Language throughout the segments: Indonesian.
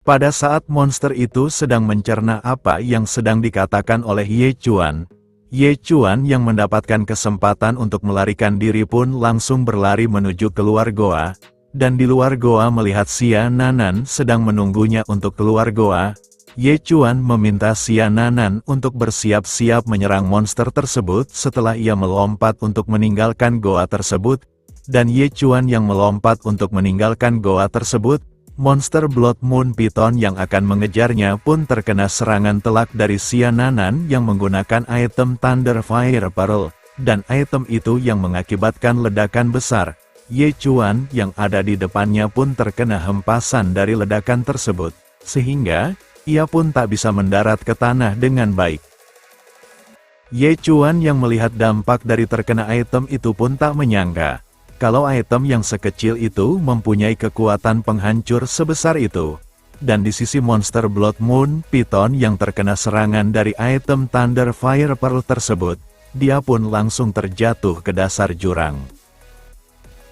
Pada saat monster itu sedang mencerna apa yang sedang dikatakan oleh Ye Chuan yang mendapatkan kesempatan untuk melarikan diri pun langsung berlari menuju keluar goa, dan di luar goa melihat Xia Nanan sedang menunggunya untuk keluar goa. Ye Chuan meminta Xia Nanan untuk bersiap-siap menyerang monster tersebut setelah ia melompat untuk meninggalkan goa tersebut, dan Ye Chuan yang melompat untuk meninggalkan goa tersebut. Monster Blood Moon Python yang akan mengejarnya pun terkena serangan telak dari Xia Nanan yang menggunakan item Thunder Fire Pearl, dan item itu yang mengakibatkan ledakan besar. Ye Chuan yang ada di depannya pun terkena hempasan dari ledakan tersebut, sehingga ia pun tak bisa mendarat ke tanah dengan baik. Ye Chuan yang melihat dampak dari terkena item itu pun tak menyangka kalau item yang sekecil itu mempunyai kekuatan penghancur sebesar itu. Dan di sisi monster Blood Moon Python yang terkena serangan dari item Thunder Fire Pearl tersebut, dia pun langsung terjatuh ke dasar jurang.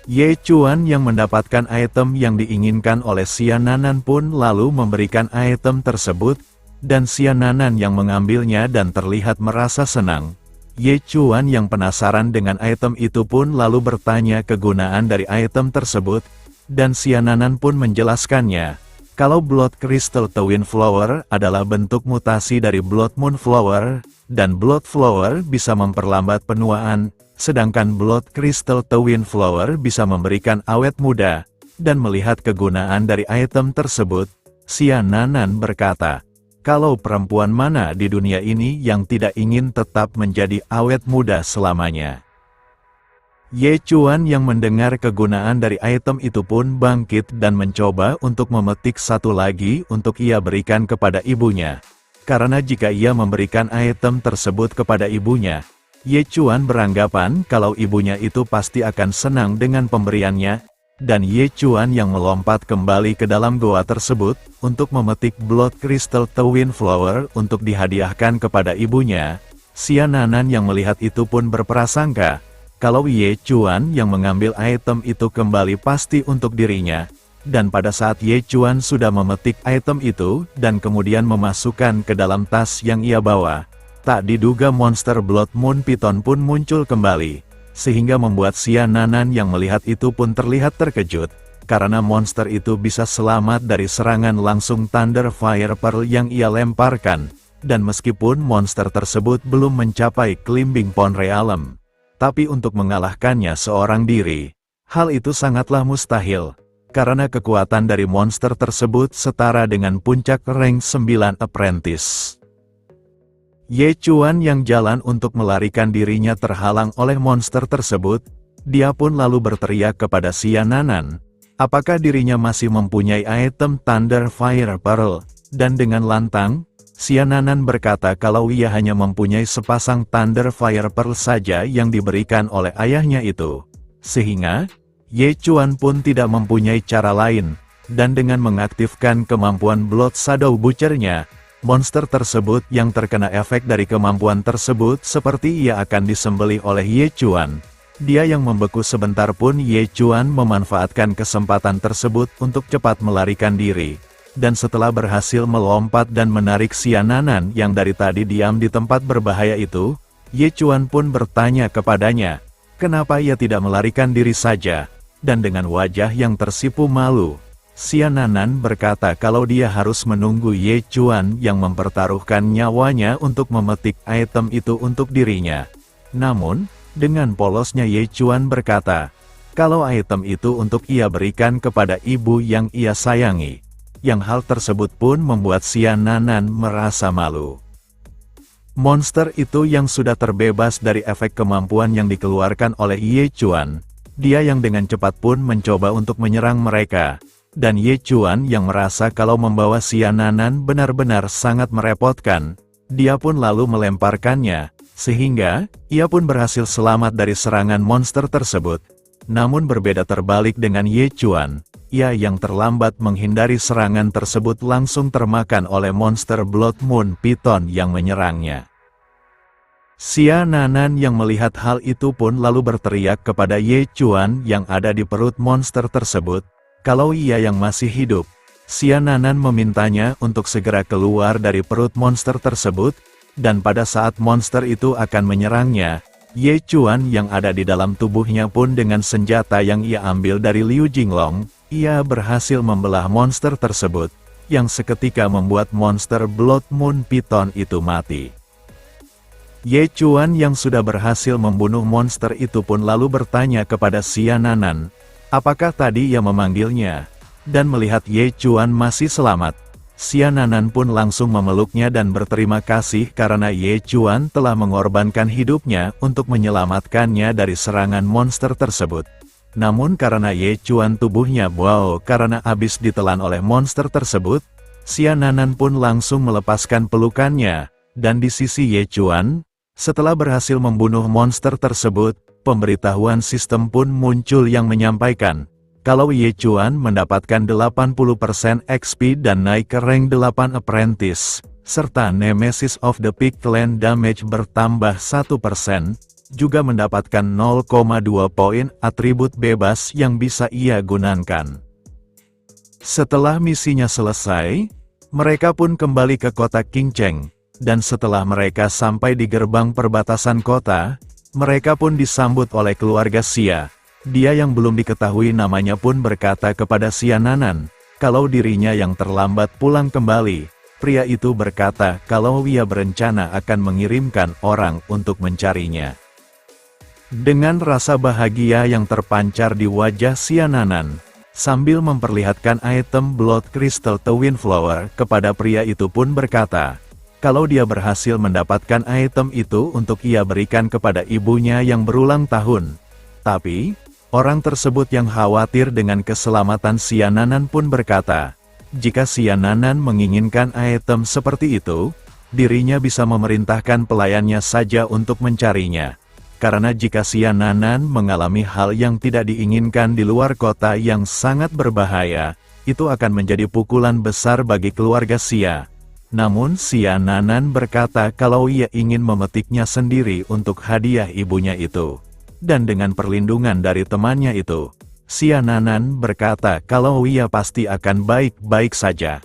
Ye Chuan yang mendapatkan item yang diinginkan oleh Xia Nanan pun lalu memberikan item tersebut, dan Xia Nanan yang mengambilnya dan terlihat merasa senang. Ye Chuan yang penasaran dengan item itu pun lalu bertanya kegunaan dari item tersebut, dan Xia Nanan pun menjelaskannya, kalau Blood Crystal Twin Flower adalah bentuk mutasi dari Blood Moon Flower, dan Blood Flower bisa memperlambat penuaan, sedangkan Blood Crystal Twin Flower bisa memberikan awet muda. Dan melihat kegunaan dari item tersebut, Xia Nanan berkata, kalau perempuan mana di dunia ini yang tidak ingin tetap menjadi awet muda selamanya? Ye Chuan yang mendengar kegunaan dari item itu pun bangkit dan mencoba untuk memetik satu lagi untuk ia berikan kepada ibunya. Karena jika ia memberikan item tersebut kepada ibunya, Ye Chuan beranggapan kalau ibunya itu pasti akan senang dengan pemberiannya. Dan Ye Chuan yang melompat kembali ke dalam goa tersebut, untuk memetik Blood Crystal Twin Flower untuk dihadiahkan kepada ibunya. Xia Nanan yang melihat itu pun berprasangka, kalau Ye Chuan yang mengambil item itu kembali pasti untuk dirinya. Dan pada saat Ye Chuan sudah memetik item itu, dan kemudian memasukkan ke dalam tas yang ia bawa, tak diduga monster Blood Moon Python pun muncul kembali. Sehingga membuat Xia Nanan yang melihat itu pun terlihat terkejut, karena monster itu bisa selamat dari serangan langsung Thunder Fire Pearl yang ia lemparkan, dan meskipun monster tersebut belum mencapai Climbing Pond Realm, tapi untuk mengalahkannya seorang diri, hal itu sangatlah mustahil, karena kekuatan dari monster tersebut setara dengan puncak rank 9 Apprentice. Ye Chuan yang jalan untuk melarikan dirinya terhalang oleh monster tersebut, dia pun lalu berteriak kepada Xia Nanan, apakah dirinya masih mempunyai item Thunder Fire Pearl, dan dengan lantang, Xia Nanan berkata kalau ia hanya mempunyai sepasang Thunder Fire Pearl saja yang diberikan oleh ayahnya itu. Sehingga, Ye Chuan pun tidak mempunyai cara lain, dan dengan mengaktifkan kemampuan Blood Shadow Butcher-nya, monster tersebut yang terkena efek dari kemampuan tersebut seperti ia akan disembelih oleh Ye Chuan. Dia yang membeku sebentar pun Ye Chuan memanfaatkan kesempatan tersebut untuk cepat melarikan diri. Dan setelah berhasil melompat dan menarik Xia Nanan yang dari tadi diam di tempat berbahaya itu, Ye Chuan pun bertanya kepadanya, kenapa ia tidak melarikan diri saja? Dan dengan wajah yang tersipu malu, Xia Nanan berkata kalau dia harus menunggu Ye Chuan yang mempertaruhkan nyawanya untuk memetik item itu untuk dirinya. Namun, dengan polosnya Ye Chuan berkata, kalau item itu untuk ia berikan kepada ibu yang ia sayangi. Yang hal tersebut pun membuat Xia Nanan merasa malu. Monster itu yang sudah terbebas dari efek kemampuan yang dikeluarkan oleh Ye Chuan, dia yang dengan cepat pun mencoba untuk menyerang mereka. Dan Ye Chuan yang merasa kalau membawa Xia Nanan benar-benar sangat merepotkan, dia pun lalu melemparkannya, sehingga ia pun berhasil selamat dari serangan monster tersebut. Namun berbeda terbalik dengan Ye Chuan, ia yang terlambat menghindari serangan tersebut langsung termakan oleh monster Blood Moon Python yang menyerangnya. Xia Nanan yang melihat hal itu pun lalu berteriak kepada Ye Chuan yang ada di perut monster tersebut, kalau ia yang masih hidup, Xiananan memintanya untuk segera keluar dari perut monster tersebut, dan pada saat monster itu akan menyerangnya, Ye Chuan yang ada di dalam tubuhnya pun dengan senjata yang ia ambil dari Liu Jinglong, ia berhasil membelah monster tersebut, yang seketika membuat monster Blood Moon Python itu mati. Ye Chuan yang sudah berhasil membunuh monster itu pun lalu bertanya kepada Xiananan, apakah tadi ia memanggilnya? Dan melihat Ye Chuan masih selamat, Xiananan pun langsung memeluknya dan berterima kasih karena Ye Chuan telah mengorbankan hidupnya untuk menyelamatkannya dari serangan monster tersebut. Namun karena Ye Chuan tubuhnya bau karena habis ditelan oleh monster tersebut, Xiananan pun langsung melepaskan pelukannya, dan di sisi Ye Chuan, setelah berhasil membunuh monster tersebut, pemberitahuan sistem pun muncul yang menyampaikan kalau Ye Chuan mendapatkan 80% XP dan naik ke rank 8 Apprentice, serta Nemesis of the Peak Clan Damage bertambah 1%, juga mendapatkan 0,2 poin atribut bebas yang bisa ia gunakan. Setelah misinya selesai, mereka pun kembali ke kota Qingcheng, dan setelah mereka sampai di gerbang perbatasan kota, mereka pun disambut oleh keluarga Xia. Dia yang belum diketahui namanya pun berkata kepada Xiananan, kalau dirinya yang terlambat pulang kembali. Pria itu berkata kalau ia berencana akan mengirimkan orang untuk mencarinya. Dengan rasa bahagia yang terpancar di wajah Xiananan, sambil memperlihatkan item Blood Crystal Twin Flower kepada pria itu pun berkata, kalau dia berhasil mendapatkan item itu untuk ia berikan kepada ibunya yang berulang tahun. Tapi, orang tersebut yang khawatir dengan keselamatan Xiananan pun berkata, jika Xiananan menginginkan item seperti itu, dirinya bisa memerintahkan pelayannya saja untuk mencarinya. Karena jika Xiananan mengalami hal yang tidak diinginkan di luar kota yang sangat berbahaya, itu akan menjadi pukulan besar bagi keluarga Xia. Namun Xiananan berkata kalau ia ingin memetiknya sendiri untuk hadiah ibunya itu. Dan dengan perlindungan dari temannya itu, Xiananan berkata kalau ia pasti akan baik-baik saja.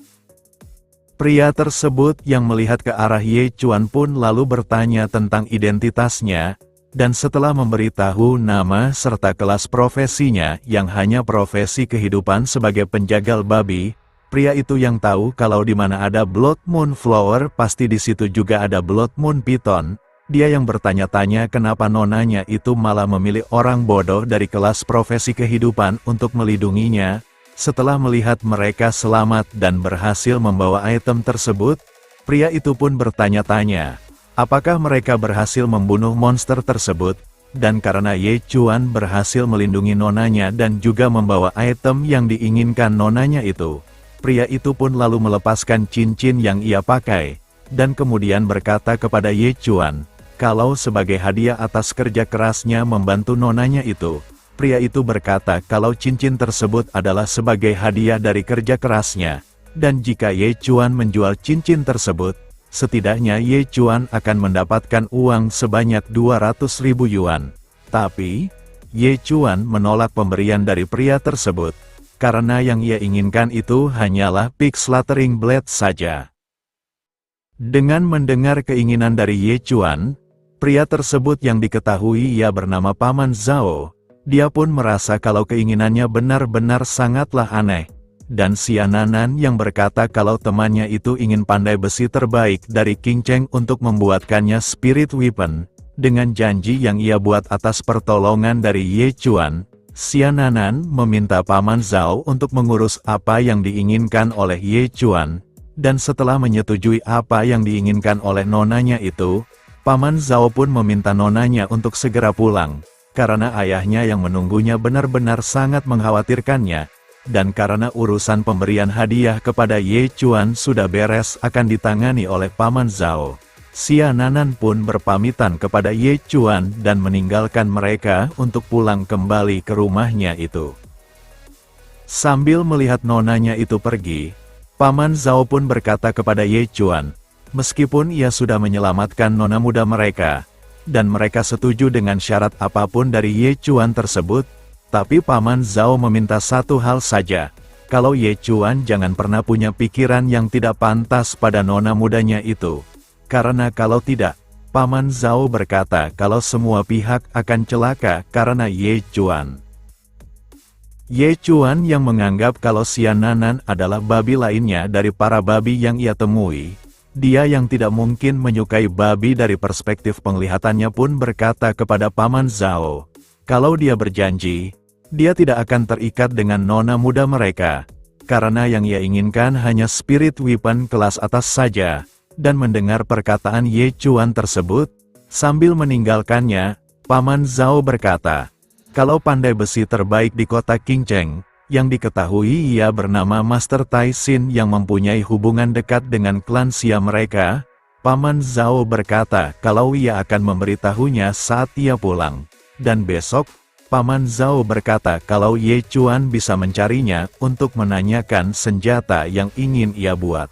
Pria tersebut yang melihat ke arah Ye Chuan pun lalu bertanya tentang identitasnya, dan setelah memberitahu nama serta kelas profesinya yang hanya profesi kehidupan sebagai penjagal babi, pria itu yang tahu kalau di mana ada Blood Moon Flower pasti di situ juga ada Blood Moon Python. Dia yang bertanya-tanya kenapa nonanya itu malah memilih orang bodoh dari kelas profesi kehidupan untuk melindunginya. Setelah melihat mereka selamat dan berhasil membawa item tersebut, pria itu pun bertanya-tanya, apakah mereka berhasil membunuh monster tersebut, dan karena Ye Chuan berhasil melindungi nonanya dan juga membawa item yang diinginkan nonanya itu, pria itu pun lalu melepaskan cincin yang ia pakai, dan kemudian berkata kepada Ye Chuan, kalau sebagai hadiah atas kerja kerasnya membantu nonanya itu, pria itu berkata kalau cincin tersebut adalah sebagai hadiah dari kerja kerasnya, dan jika Ye Chuan menjual cincin tersebut, setidaknya Ye Chuan akan mendapatkan uang sebanyak 200.000 yuan. Tapi, Ye Chuan menolak pemberian dari pria tersebut, karena yang ia inginkan itu hanyalah Pig Slaughtering Blade saja. Dengan mendengar keinginan dari Ye Chuan, pria tersebut yang diketahui ia bernama Paman Zhao, dia pun merasa kalau keinginannya benar-benar sangatlah aneh. Dan Xiananan yang berkata kalau temannya itu ingin pandai besi terbaik dari Qingcheng untuk membuatkannya Spirit Weapon, dengan janji yang ia buat atas pertolongan dari Ye Chuan, Xiananan meminta Paman Zhao untuk mengurus apa yang diinginkan oleh Ye Chuan, dan setelah menyetujui apa yang diinginkan oleh nonanya itu, Paman Zhao pun meminta nonanya untuk segera pulang, karena ayahnya yang menunggunya benar-benar sangat mengkhawatirkannya, dan karena urusan pemberian hadiah kepada Ye Chuan sudah beres akan ditangani oleh Paman Zhao. Xiananan pun berpamitan kepada Ye Chuan dan meninggalkan mereka untuk pulang kembali ke rumahnya itu. Sambil melihat nonanya itu pergi, Paman Zhao pun berkata kepada Ye Chuan, meskipun ia sudah menyelamatkan nona muda mereka, dan mereka setuju dengan syarat apapun dari Ye Chuan tersebut, tapi Paman Zhao meminta satu hal saja, Kalau Ye Chuan jangan pernah punya pikiran yang tidak pantas pada nona mudanya itu. Karena kalau tidak, Paman Zhao berkata kalau semua pihak akan celaka karena Ye Chuan. Ye Chuan yang menganggap kalau Xiananan adalah babi lainnya dari para babi yang ia temui. Dia yang tidak mungkin menyukai babi dari perspektif penglihatannya pun berkata kepada Paman Zhao, kalau dia berjanji, dia tidak akan terikat dengan nona muda mereka, karena yang ia inginkan hanya spirit weapon kelas atas saja. Dan mendengar perkataan Ye Chuan tersebut, sambil meninggalkannya, Paman Zhao berkata, kalau pandai besi terbaik di kota Qingcheng, yang diketahui ia bernama Master Tai Xin yang mempunyai hubungan dekat dengan klan Xia mereka, Paman Zhao berkata kalau ia akan memberitahunya saat ia pulang. Dan besok, Paman Zhao berkata kalau Ye Chuan bisa mencarinya untuk menanyakan senjata yang ingin ia buat.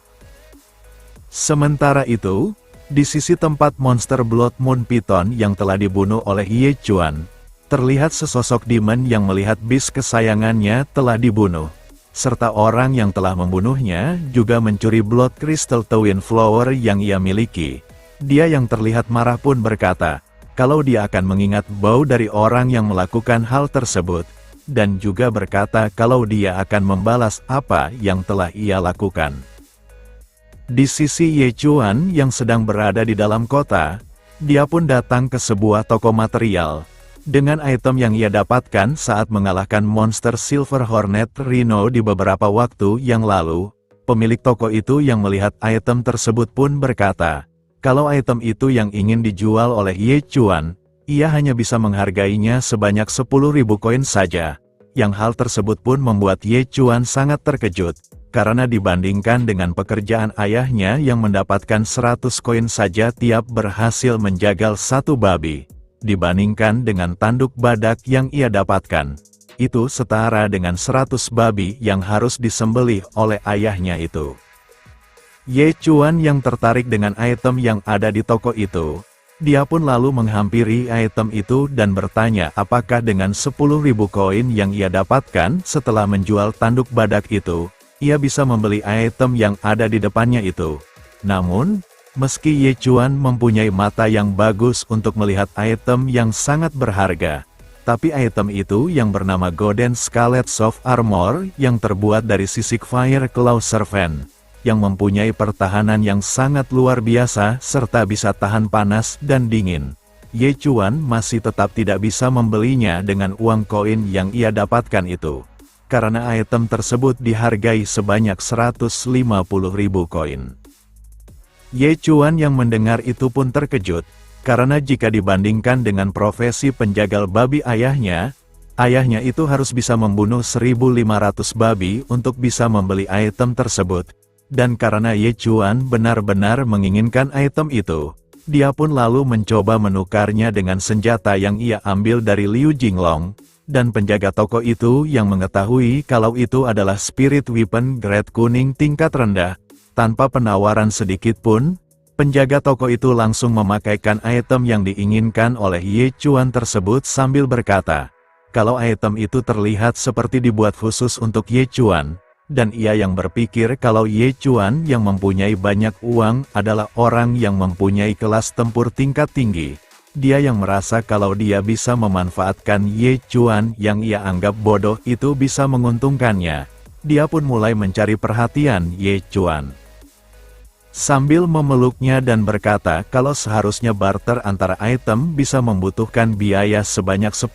Sementara itu, di sisi tempat monster Blood Moon Python yang telah dibunuh oleh Ye Chuan, terlihat sesosok demon yang melihat bis kesayangannya telah dibunuh. Serta orang yang telah membunuhnya juga mencuri Blood Crystal Twin Flower yang ia miliki. Dia yang terlihat marah pun berkata, kalau dia akan mengingat bau dari orang yang melakukan hal tersebut, dan juga berkata kalau dia akan membalas apa yang telah ia lakukan. Di sisi Ye Chuan yang sedang berada di dalam kota, dia pun datang ke sebuah toko material. Dengan item yang ia dapatkan saat mengalahkan monster Silver Hornet Rhino di beberapa waktu yang lalu, pemilik toko itu yang melihat item tersebut pun berkata, kalau item itu yang ingin dijual oleh Ye Chuan, ia hanya bisa menghargainya sebanyak 10.000 koin saja. Yang hal tersebut pun membuat Ye Chuan sangat terkejut, karena dibandingkan dengan pekerjaan ayahnya yang mendapatkan 100 koin saja tiap berhasil menjagal satu babi. Dibandingkan dengan tanduk badak yang ia dapatkan, itu setara dengan 100 babi yang harus disembelih oleh ayahnya itu. Ye Chuan yang tertarik dengan item yang ada di toko itu, dia pun lalu menghampiri item itu dan bertanya apakah dengan 10.000 koin yang ia dapatkan setelah menjual tanduk badak itu, ia bisa membeli item yang ada di depannya itu. Namun, meski Ye Chuan mempunyai mata yang bagus untuk melihat item yang sangat berharga, tapi item itu yang bernama Golden Scarlet Soft Armor yang terbuat dari sisik Fire Claw Servant, yang mempunyai pertahanan yang sangat luar biasa serta bisa tahan panas dan dingin. Ye Chuan masih tetap tidak bisa membelinya dengan uang koin yang ia dapatkan itu, karena item tersebut dihargai sebanyak 150.000 koin. Ye Chuan yang mendengar itu pun terkejut, karena jika dibandingkan dengan profesi penjagal babi ayahnya itu harus bisa membunuh 1.500 babi untuk bisa membeli item tersebut. Dan karena Ye Chuan benar-benar menginginkan item itu, dia pun lalu mencoba menukarnya dengan senjata yang ia ambil dari Liu Jinglong, dan penjaga toko itu yang mengetahui kalau itu adalah spirit weapon grade kuning tingkat rendah. Tanpa penawaran sedikit pun, penjaga toko itu langsung memakaikan item yang diinginkan oleh Ye Chuan tersebut sambil berkata, kalau item itu terlihat seperti dibuat khusus untuk Ye Chuan, dan ia yang berpikir kalau Ye Chuan yang mempunyai banyak uang adalah orang yang mempunyai kelas tempur tingkat tinggi. Dia yang merasa kalau dia bisa memanfaatkan Ye Chuan yang ia anggap bodoh itu bisa menguntungkannya. Dia pun mulai mencari perhatian Ye Chuan. Sambil memeluknya dan berkata kalau seharusnya barter antara item bisa membutuhkan biaya sebanyak 10.000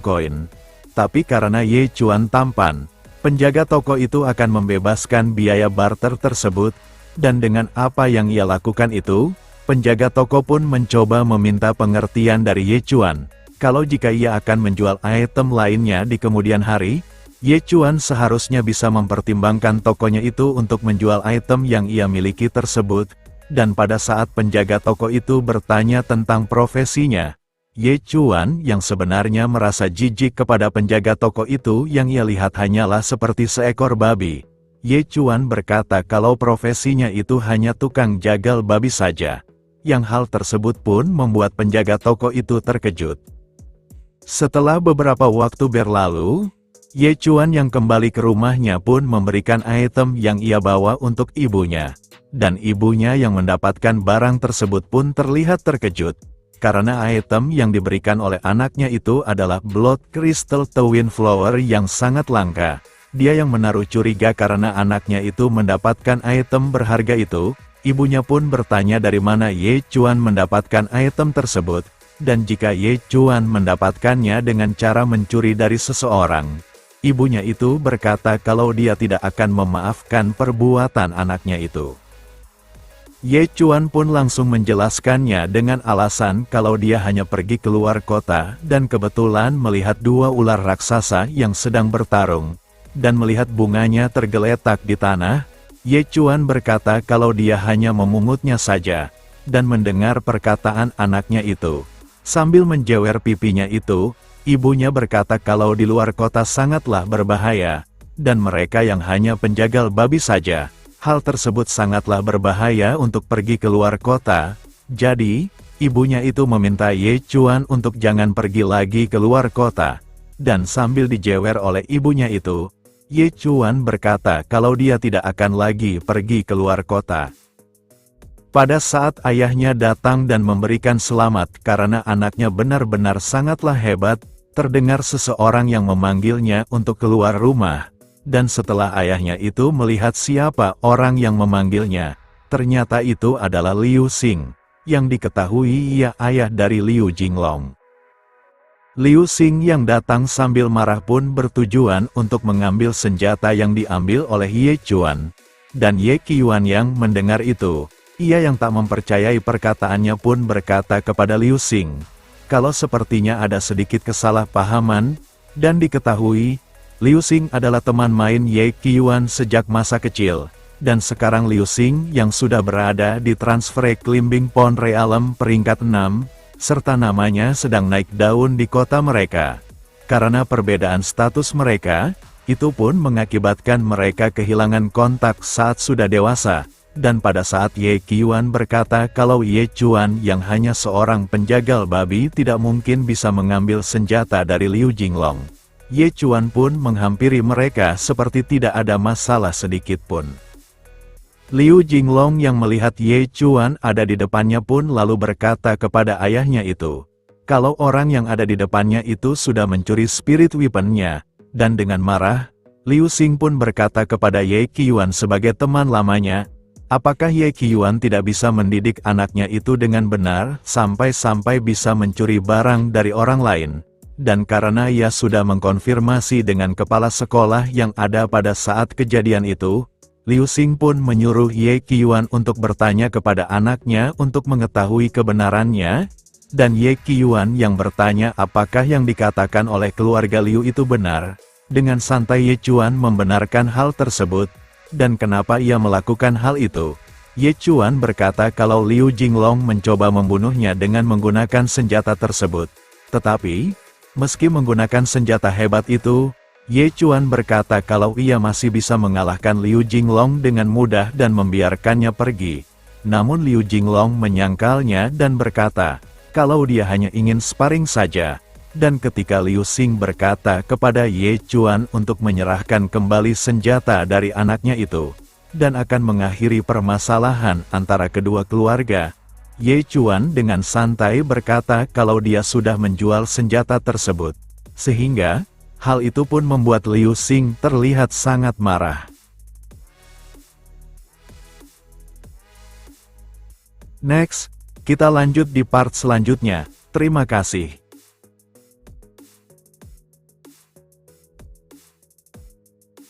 koin. Tapi karena Ye Chuan tampan, penjaga toko itu akan membebaskan biaya barter tersebut, dan dengan apa yang ia lakukan itu, penjaga toko pun mencoba meminta pengertian dari Ye Chuan, kalau jika ia akan menjual item lainnya di kemudian hari, Ye Chuan seharusnya bisa mempertimbangkan tokonya itu untuk menjual item yang ia miliki tersebut, dan pada saat penjaga toko itu bertanya tentang profesinya, Ye Chuan yang sebenarnya merasa jijik kepada penjaga toko itu yang ia lihat hanyalah seperti seekor babi. Ye Chuan berkata kalau profesinya itu hanya tukang jagal babi saja, yang hal tersebut pun membuat penjaga toko itu terkejut. Setelah beberapa waktu berlalu, Ye Chuan yang kembali ke rumahnya pun memberikan item yang ia bawa untuk ibunya. Dan ibunya yang mendapatkan barang tersebut pun terlihat terkejut, karena item yang diberikan oleh anaknya itu adalah Blood Crystal Twin Flower yang sangat langka. Dia yang menaruh curiga karena anaknya itu mendapatkan item berharga itu. Ibunya pun bertanya dari mana Ye Chuan mendapatkan item tersebut, dan jika Ye Chuan mendapatkannya dengan cara mencuri dari seseorang. Ibunya itu berkata kalau dia tidak akan memaafkan perbuatan anaknya itu. Ye Chuan pun langsung menjelaskannya dengan alasan kalau dia hanya pergi keluar kota dan kebetulan melihat dua ular raksasa yang sedang bertarung, dan melihat bunganya tergeletak di tanah. Ye Chuan berkata kalau dia hanya memungutnya saja, dan mendengar perkataan anaknya itu. Sambil menjewer pipinya itu, ibunya berkata kalau di luar kota sangatlah berbahaya, dan mereka yang hanya penjagal babi saja. Hal tersebut sangatlah berbahaya untuk pergi ke luar kota. Jadi, ibunya itu meminta Ye Chuan untuk jangan pergi lagi ke luar kota. Dan sambil dijewer oleh ibunya itu, Ye Chuan berkata kalau dia tidak akan lagi pergi ke luar kota. Pada saat ayahnya datang dan memberikan selamat karena anaknya benar-benar sangatlah hebat, terdengar seseorang yang memanggilnya untuk keluar rumah. Dan setelah ayahnya itu melihat siapa orang yang memanggilnya, ternyata itu adalah Liu Xing, yang diketahui ia ayah dari Liu Jinglong. Liu Xing yang datang sambil marah pun bertujuan untuk mengambil senjata yang diambil oleh Ye Chuan. Dan Ye Qiuan yang mendengar itu, ia yang tak mempercayai perkataannya pun berkata kepada Liu Xing, kalau sepertinya ada sedikit kesalahpahaman, dan diketahui, Liu Xing adalah teman main Ye Qiuan sejak masa kecil, dan sekarang Liu Xing yang sudah berada di Transfer Climbing Pond Realm peringkat 6, serta namanya sedang naik daun di kota mereka. Karena perbedaan status mereka, itu pun mengakibatkan mereka kehilangan kontak saat sudah dewasa, dan pada saat Ye Qiuan berkata kalau Ye Chuan yang hanya seorang penjagal babi tidak mungkin bisa mengambil senjata dari Liu Jinglong. Ye Chuan pun menghampiri mereka seperti tidak ada masalah sedikit pun. Liu Jinglong yang melihat Ye Chuan ada di depannya pun lalu berkata kepada ayahnya itu, kalau orang yang ada di depannya itu sudah mencuri spirit weapon-nya, dan dengan marah, Liu Xing pun berkata kepada Ye Qiuan sebagai teman lamanya, apakah Ye Qiuan tidak bisa mendidik anaknya itu dengan benar, sampai-sampai bisa mencuri barang dari orang lain? Dan karena ia sudah mengkonfirmasi dengan kepala sekolah yang ada pada saat kejadian itu, Liu Xing pun menyuruh Ye Qiuan untuk bertanya kepada anaknya untuk mengetahui kebenarannya, dan Ye Qiuan yang bertanya apakah yang dikatakan oleh keluarga Liu itu benar. Dengan santai Ye Chuan membenarkan hal tersebut, dan kenapa ia melakukan hal itu. Ye Chuan berkata kalau Liu Jinglong mencoba membunuhnya dengan menggunakan senjata tersebut. Tetapi, meski menggunakan senjata hebat itu, Ye Chuan berkata kalau ia masih bisa mengalahkan Liu Jinglong dengan mudah dan membiarkannya pergi. Namun Liu Jinglong menyangkalnya dan berkata, kalau dia hanya ingin sparring saja. Dan ketika Liu Xing berkata kepada Ye Chuan untuk menyerahkan kembali senjata dari anaknya itu, dan akan mengakhiri permasalahan antara kedua keluarga, Ye Chuan dengan santai berkata kalau dia sudah menjual senjata tersebut. Sehingga, hal itu pun membuat Liu Xing terlihat sangat marah. Next, kita lanjut di part selanjutnya. Terima kasih.